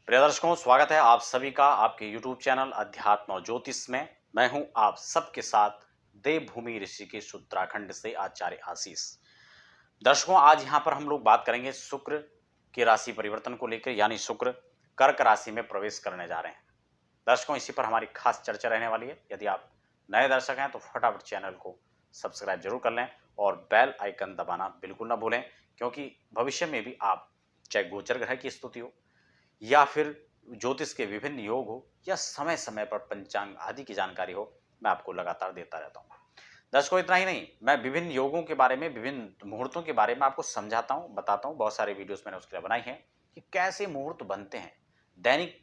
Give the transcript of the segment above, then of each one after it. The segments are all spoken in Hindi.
प्रिय दर्शकों, स्वागत है आप सभी का आपके YouTube चैनल अध्यात्म और ज्योतिष में। मैं हूं आप सबके साथ देवभूमि ऋषिकेश उत्तराखंड से आचार्य आशीष। दर्शकों, आज यहां पर हम लोग बात करेंगे शुक्र के राशि परिवर्तन को लेकर, यानी शुक्र कर्क राशि में प्रवेश करने जा रहे हैं। दर्शकों, इसी पर हमारी खास चर्चा रहने वाली है। यदि आप नए दर्शक हैं तो फटाफट चैनल को सब्सक्राइब जरूर कर लें और बेल आइकन दबाना बिल्कुल ना भूलें, क्योंकि भविष्य में भी आप चाहे गोचर ग्रह की स्थिति हो या फिर ज्योतिष के विभिन्न योग हो या समय समय पर पंचांग आदि की जानकारी हो, मैं आपको लगातार देता रहता हूँ। दर्शकों, इतना ही नहीं, मैं विभिन्न योगों के बारे में, विभिन्न मुहूर्तों के बारे में आपको समझाता हूँ, बताता हूँ। बहुत सारे वीडियोस मैंने उसके लिए बनाई हैं कि कैसे मुहूर्त बनते हैं, दैनिक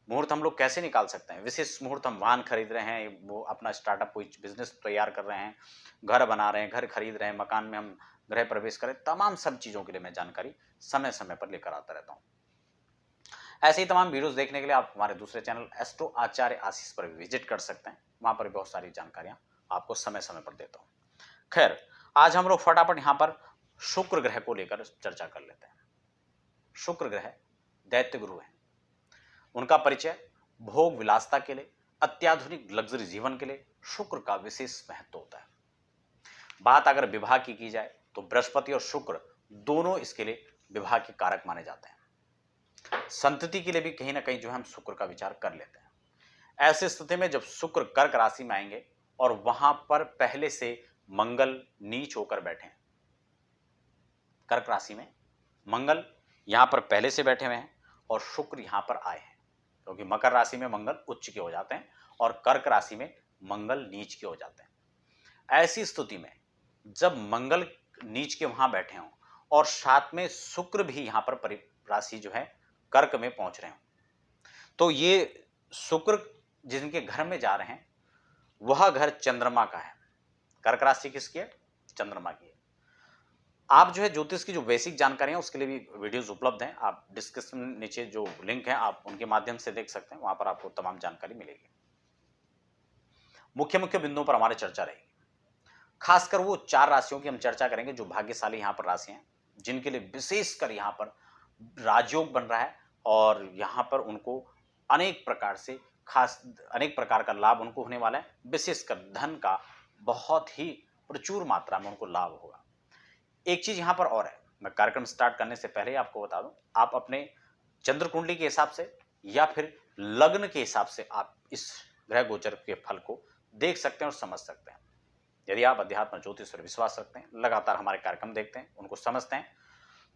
मुहूर्त हम लोग कैसे निकाल सकते हैं। विशेष मुहूर्त, हम वाहन खरीद रहे हैं, वो अपना स्टार्टअप कोई बिजनेस तैयार कर रहे हैं, घर बना रहे हैं, घर खरीद रहे हैं, मकान में हम गृह प्रवेश करें, तमाम सब चीज़ों के लिए मैं जानकारी समय समय पर लेकर आता रहता हूँ। ऐसे ही तमाम वीडियोस देखने के लिए आप हमारे दूसरे चैनल एस्ट्रो आचार्य आशीष पर विजिट कर सकते हैं। वहां पर बहुत सारी जानकारियां आपको समय समय पर देता हूं। खैर, आज हम लोग फटाफट यहां पर शुक्र ग्रह को लेकर चर्चा कर लेते हैं। शुक्र ग्रह दैत्य गुरु है। उनका परिचय भोग विलासता के लिए, अत्याधुनिक लग्जरी जीवन के लिए शुक्र का विशेष महत्व होता है। बात अगर विवाह की जाए तो बृहस्पति और शुक्र दोनों इसके लिए विवाह के कारक माने जाते हैं। संतति के लिए भी कहीं ना कहीं जो है हम शुक्र का विचार कर लेते हैं। ऐसी स्थिति में जब शुक्र कर्क राशि में आएंगे और वहां पर पहले से मंगल नीच होकर बैठे हैं, कर्क राशि में मंगल यहां पर पहले से बैठे हुए हैं और शुक्र यहां पर आए हैं, क्योंकि मकर राशि में मंगल उच्च के हो जाते हैं और कर्क राशि में मंगल नीच के हो जाते हैं। ऐसी स्थिति में जब मंगल नीच के वहां बैठे हों और साथ में शुक्र भी यहां पर राशि जो है कर्क में पहुंच रहे हो, तो ये शुक्र जिनके घर में जा रहे हैं वह घर चंद्रमा का है। कर्क राशि किसकी है? चंद्रमा की है। आप जो है ज्योतिष की जो बेसिक जानकारी है उसके लिए भी वीडियोस उपलब्ध हैं। आप डिस्क्रिप्शन नीचे जो लिंक है आप उनके माध्यम से देख सकते हैं, वहां पर आपको तमाम जानकारी मिलेगी। मुख्य मुख्य बिंदुओं पर हमारी चर्चा रहेगी। खासकर वो 4 राशियों की हम चर्चा करेंगे जो भाग्यशाली यहां पर राशि हैं, जिनके लिए विशेषकर यहां पर राजयोग बन रहा है और यहां पर उनको अनेक प्रकार से अनेक प्रकार का लाभ उनको होने वाला है। विशेषकर धन का बहुत ही प्रचुर मात्रा में उनको लाभ होगा। एक चीज यहां पर और है, मैं कार्यक्रम स्टार्ट करने से पहले आपको बता दूं, आप अपने चंद्र कुंडली के हिसाब से या फिर लग्न के हिसाब से आप इस ग्रह गोचर के फल को देख सकते हैं और समझ सकते हैं। यदि आप अध्यात्म ज्योतिष पर विश्वास रखते हैं, लगातार हमारे कार्यक्रम देखते हैं, उनको समझते हैं,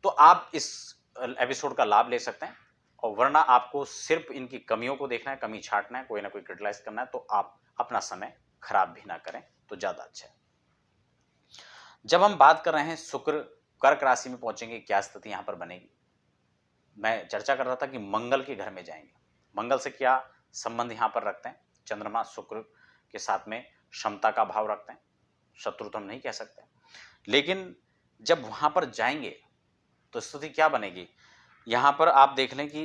तो आप इस एपिसोड का लाभ ले सकते हैं। और वरना आपको सिर्फ इनकी कमियों को देखना है, कमी छांटना है, कोई ना कोई क्रिटिलाइज करना है, तो आप अपना समय खराब भी ना करें तो ज्यादा अच्छा है। जब हम बात कर रहे हैं शुक्र कर्क राशि में पहुंचेंगे, क्या स्थिति यहां पर बनेगी, मैं चर्चा कर रहा था कि मंगल के घर में जाएंगे। मंगल से क्या संबंध यहां पर रखते हैं? चंद्रमा शुक्र के साथ में क्षमता का भाव रखते हैं, शत्रु तो हम नहीं कह सकते, लेकिन जब वहां पर जाएंगे तो स्थिति क्या बनेगी? यहां पर आप देख लें कि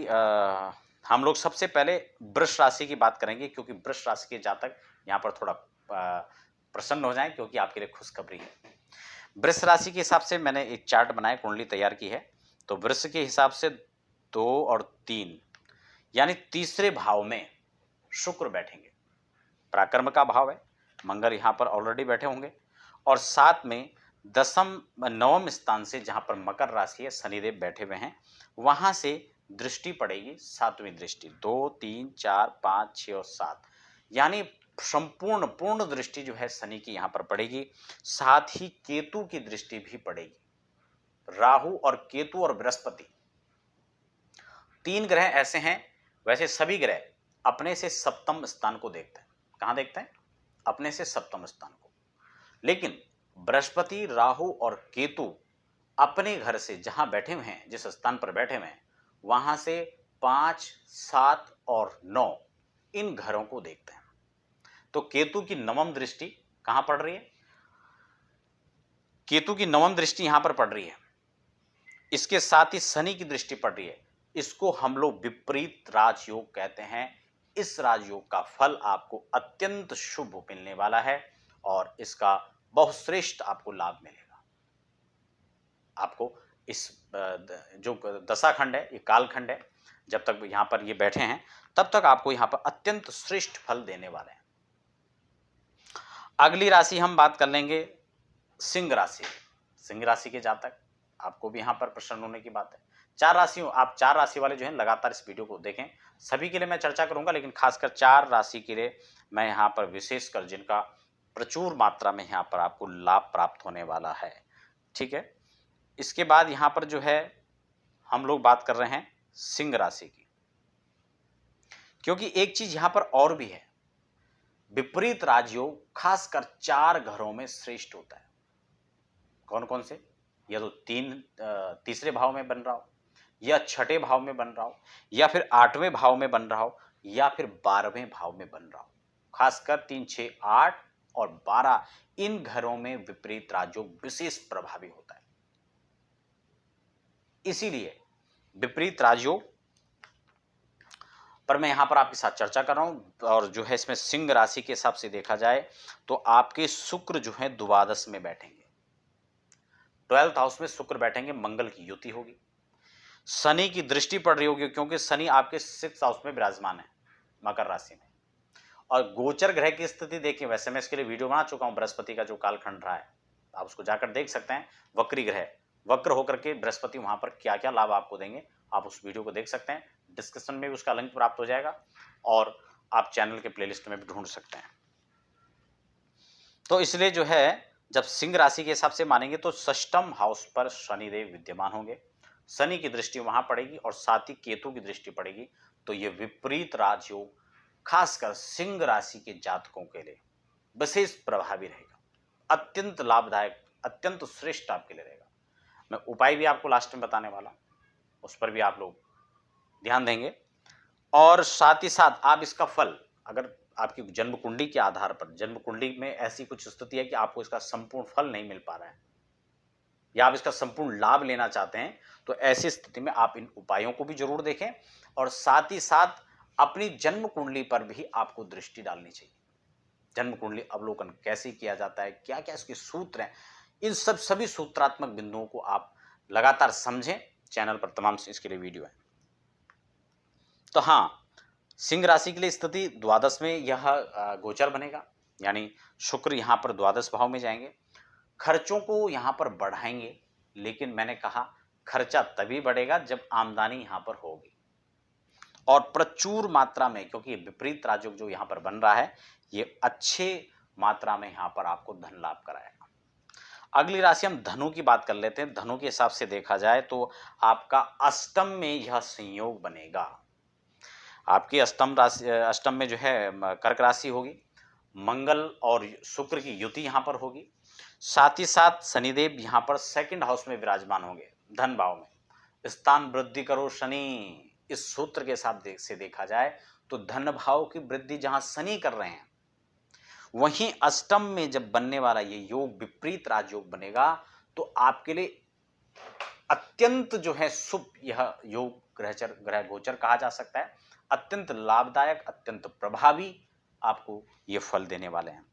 हम लोग सबसे पहले वृष राशि की बात करेंगे, क्योंकि वृष राशि के जातक यहां पर थोड़ा प्रसन्न हो जाएं, क्योंकि आपके लिए खुशखबरी है। वृष राशि के हिसाब से मैंने एक चार्ट बनाया, कुंडली तैयार की है। तो वृष के हिसाब से 2 और 3 यानी तीसरे भाव में शुक्र बैठेंगे। पराक्रम का भाव है, मंगल यहां पर ऑलरेडी बैठे होंगे और साथ में नवम स्थान से जहां पर मकर राशि है शनिदेव बैठे हुए हैं, वहां से दृष्टि पड़ेगी, 7वीं दृष्टि, 2 3 4 5 6 और 7, यानी संपूर्ण पूर्ण दृष्टि जो है शनि की यहां पर पड़ेगी। साथ ही केतु की दृष्टि भी पड़ेगी। राहु और केतु और बृहस्पति 3 ग्रह ऐसे हैं, वैसे सभी ग्रह अपने से सप्तम स्थान को देखते हैं। कहां देखते हैं? अपने से सप्तम स्थान को। लेकिन बृहस्पति, राहु और केतु अपने घर से जहां बैठे हुए हैं, जिस स्थान पर बैठे हुए हैं, वहां से 5 7 और 9 इन घरों को देखते हैं। तो केतु की नवम दृष्टि कहां पड़ रही है? केतु की नवम दृष्टि यहां पर पड़ रही है। इसके साथ ही शनि की दृष्टि पड़ रही है। इसको हम लोग विपरीत राजयोग कहते हैं। इस राजयोग का फल आपको अत्यंत शुभ मिलने वाला है और इसका बहुश्रेष्ठ आपको लाभ मिलेगा। आपको इस जो दशाखंड है, ये कालखंड है, जब तक यहाँ पर ये बैठे हैं तब तक आपको यहाँ पर अत्यंत श्रेष्ठ फल देने वाले हैं। अगली राशि हम बात कर लेंगे सिंह राशि। सिंह राशि के जातक, आपको भी यहाँ पर प्रसन्न होने की बात है। आप 4 राशि वाले जो हैं लगातार इस वीडियो को देखें। सभी के लिए मैं चर्चा करूंगा, लेकिन खासकर 4 राशि के लिए मैं यहाँ पर विशेषकर जिनका प्रचुर मात्रा में यहाँ पर आपको लाभ प्राप्त होने वाला है। ठीक है, इसके बाद यहाँ पर जो है हम लोग बात कर रहे हैं सिंह राशि की, क्योंकि एक चीज यहाँ पर और भी है, विपरीत राजयोग खासकर 4 घरों में श्रेष्ठ होता है। कौन कौन से? या तो तीसरे भाव में बन रहा हो, या छठे भाव में बन रहा हो, या फिर 8वें भाव में बन रहा हो, या फिर 12वें भाव में बन रहा हो। खासकर 3, 6, 8 और 12 इन घरों में विपरीत राजयोग विशेष प्रभावी होता है। इसीलिए विपरीत राजयोग पर मैं यहां पर आपके साथ चर्चा कर रहा हूं। और जो है इसमें सिंह राशि के हिसाब से देखा जाए तो आपके शुक्र जो है द्वादश में बैठेंगे, 12th हाउस में शुक्र बैठेंगे, मंगल की युति होगी, शनि की दृष्टि पड़ रही होगी, क्योंकि शनि आपके 6th हाउस में विराजमान है मकर राशि में। और गोचर ग्रह की स्थिति देखिए, वैसे मैं इसके लिए वीडियो बना चुका हूं, बृहस्पति का जो कालखंड रहा है आप उसको जाकर देख सकते हैं। वक्री ग्रह, वक्र होकर के बृहस्पति वहां पर क्या क्या लाभ आपको देंगे, आप उस वीडियो को देख सकते हैं। डिस्क्रिप्शन में भी उसका लिंक प्राप्त हो जाएगा और आप चैनल के प्लेलिस्ट में भी ढूंढ सकते हैं। तो इसलिए जो है जब सिंह राशि के हिसाब से मानेंगे तो 6th हाउस पर शनिदेव विद्यमान होंगे, शनि की दृष्टि वहां पड़ेगी और साथ ही केतु की दृष्टि पड़ेगी। तो ये विपरीत राजयोग खासकर सिंह राशि के जातकों के लिए विशेष प्रभावी रहेगा, अत्यंत लाभदायक, अत्यंत श्रेष्ठ आपके लिए रहेगा। मैं उपाय भी आपको लास्ट में बताने वाला, उस पर भी आप लोग ध्यान देंगे। और साथ ही साथ आप इसका फल, अगर आपकी जन्म कुंडली के आधार पर, जन्म कुंडली में ऐसी कुछ स्थिति है कि आपको इसका संपूर्ण फल नहीं मिल पा रहा है या आप इसका संपूर्ण लाभ लेना चाहते हैं, तो ऐसी स्थिति में आप इन उपायों को भी जरूर देखें। और साथ ही साथ अपनी जन्म कुंडली पर भी आपको दृष्टि डालनी चाहिए। जन्म कुंडली अवलोकन कैसे किया जाता है, क्या क्या इसके सूत्र हैं, इन सभी सूत्रात्मक बिंदुओं को आप लगातार समझें। चैनल पर तमाम इसके लिए वीडियो है। तो हाँ, सिंह राशि के लिए स्थिति द्वादश में यह गोचर बनेगा, यानी शुक्र यहाँ पर द्वादश भाव में जाएंगे, खर्चों को यहाँ पर बढ़ाएंगे। लेकिन मैंने कहा खर्चा तभी बढ़ेगा जब आमदनी यहाँ पर होगी और प्रचुर मात्रा में, क्योंकि विपरीत राजयोग जो यहाँ पर बन रहा है ये अच्छे मात्रा में यहाँ पर आपको धन लाभ कराएगा। अगली राशि हम धनु की बात कर लेते हैं। धनु के हिसाब से देखा जाए तो आपका अष्टम में यह संयोग बनेगा। आपकी अष्टम में जो है कर्क राशि होगी, मंगल और शुक्र की युति यहाँ पर होगी, साथ ही साथ शनिदेव यहाँ पर 2nd हाउस में विराजमान होंगे, धन भाव में। स्थान वृद्धि करो शनि, इस सूत्र के हिसाब से देखा जाए तो धन भाव की वृद्धि जहां शनि कर रहे हैं, वहीं अष्टम में जब बनने वाला ये योग विपरीत राजयोग बनेगा तो आपके लिए अत्यंत जो है शुभ यह योग ग्रह गोचर कहा जा सकता है। अत्यंत लाभदायक, अत्यंत प्रभावी आपको ये फल देने वाले हैं।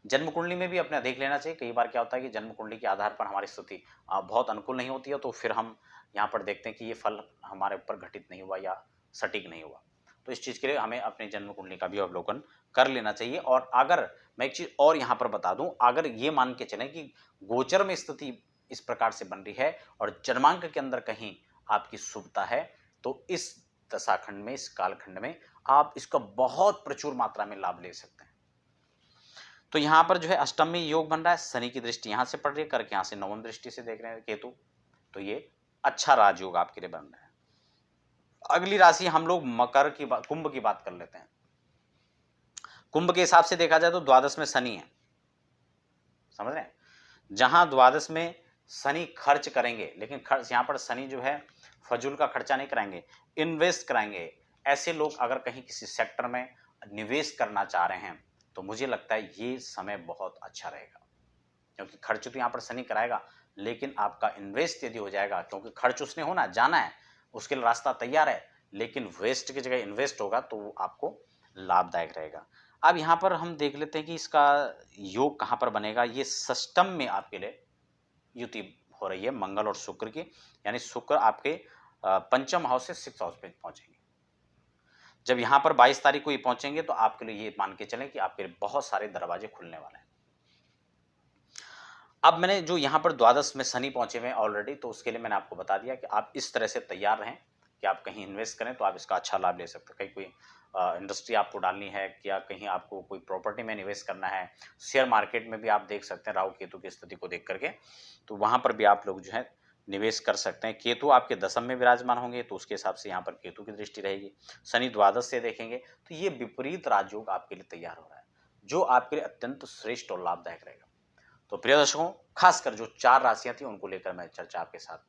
जन्म कुंडली में भी अपना देख लेना चाहिए। कई बार क्या होता है कि जन्म कुंडली के आधार पर हमारी स्थिति बहुत अनुकूल नहीं होती है, तो फिर हम यहाँ पर देखते हैं कि ये फल हमारे ऊपर घटित नहीं हुआ या सटीक नहीं हुआ। तो इस चीज़ के लिए हमें अपने जन्म कुंडली का भी अवलोकन कर लेना चाहिए। और अगर मैं एक चीज़ और यहाँ पर बता दूं, अगर ये मान के चलें कि गोचर में स्थिति इस प्रकार से बन रही है और जन्मांक के अंदर कहीं आपकी शुभता है, तो इस दशाखंड में, इस कालखंड में आप इसका बहुत प्रचुर मात्रा में लाभ ले सकते हैं। तो यहाँ पर जो है अष्टम में योग बन रहा है, शनि की दृष्टि यहाँ से पड़ रही है, करके यहाँ से 9वीं दृष्टि से देख रहे हैं केतु, तो ये अच्छा राजयोग आपके लिए बन रहा है। अगली राशि हम लोग कुंभ की बात कर लेते हैं। कुंभ के हिसाब से देखा जाए तो द्वादश में शनि है, समझ रहे हैं। जहां द्वादश में शनि खर्च करेंगे, लेकिन खर्च यहाँ पर शनि जो है फजूल का खर्चा नहीं कराएंगे, इन्वेस्ट कराएंगे। ऐसे लोग अगर कहीं किसी सेक्टर में निवेश करना चाह रहे हैं तो मुझे लगता है ये समय बहुत अच्छा रहेगा, क्योंकि खर्च तो यहाँ पर शनि कराएगा, लेकिन आपका इन्वेस्ट यदि हो जाएगा, क्योंकि खर्च उसने होना, जाना है, उसके लिए रास्ता तैयार है, लेकिन वेस्ट की जगह इन्वेस्ट होगा तो वो आपको लाभदायक रहेगा। अब यहाँ पर हम देख लेते हैं कि इसका योग कहाँ पर बनेगा। ये षष्टम में आपके लिए युति हो रही है मंगल और शुक्र की, यानी शुक्र आपके पंचम हाउस से 6th हाउस पे पहुंचेंगे। जब यहाँ पर 22 तारीख को ये पहुंचेंगे तो आपके लिए ये मान के चलें कि आपके लिए बहुत सारे दरवाजे खुलने वाले हैं। अब मैंने जो यहाँ पर द्वादश में शनि पहुंचे हुए हैं ऑलरेडी, तो उसके लिए मैंने आपको बता दिया कि आप इस तरह से तैयार रहें कि आप कहीं इन्वेस्ट करें तो आप इसका अच्छा लाभ ले सकते हैं। कहीं कोई इंडस्ट्री आपको डालनी है, या कहीं आपको कोई प्रॉपर्टी में निवेश करना है, शेयर मार्केट में भी आप देख सकते हैं राहु केतु की स्थिति को देख करके, तो वहाँ पर भी आप लोग जो है निवेश कर सकते हैं। केतु आपके दशम में विराजमान होंगे तो उसके हिसाब से यहाँ पर केतु की दृष्टि रहेगी। शनि द्वादश से देखेंगे तो ये विपरीत राजयोग आपके लिए तैयार हो रहा है, जो आपके लिए अत्यंत श्रेष्ठ और लाभदायक रहेगा। तो प्रिय दर्शकों, खासकर जो 4 राशियां थी उनको लेकर मैं चर्चा आपके साथ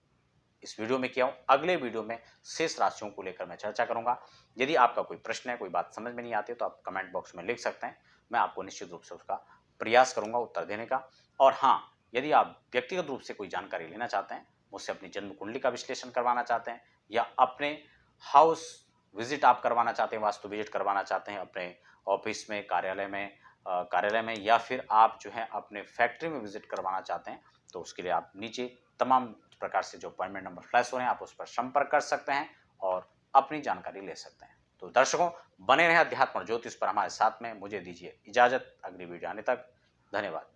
इस वीडियो में किया हूं। अगले वीडियो में शेष राशियों को लेकर मैं चर्चा करूंगा। यदि आपका कोई प्रश्न है, कोई बात समझ में नहीं आती तो आप कमेंट बॉक्स में लिख सकते हैं, मैं आपको निश्चित रूप से उसका प्रयास करूंगा उत्तर देने का। और हाँ, यदि आप व्यक्तिगत रूप से कोई जानकारी लेना चाहते हैं, मुझसे अपनी जन्म कुंडली का विश्लेषण करवाना चाहते हैं, या अपने हाउस विजिट आप करवाना चाहते हैं, वास्तु विजिट करवाना चाहते हैं अपने ऑफिस में, कार्यालय में, या फिर आप जो है अपने फैक्ट्री में विजिट करवाना चाहते हैं, तो उसके लिए आप नीचे तमाम प्रकार से जो अपॉइंटमेंट नंबर फ्लैश हो रहे हैं आप उस पर संपर्क कर सकते हैं और अपनी जानकारी ले सकते हैं। तो दर्शकों, बने रहें अध्यात्म और ज्योतिष पर हमारे साथ में। मुझे दीजिए इजाजत, अगली वीडियो आने तक धन्यवाद।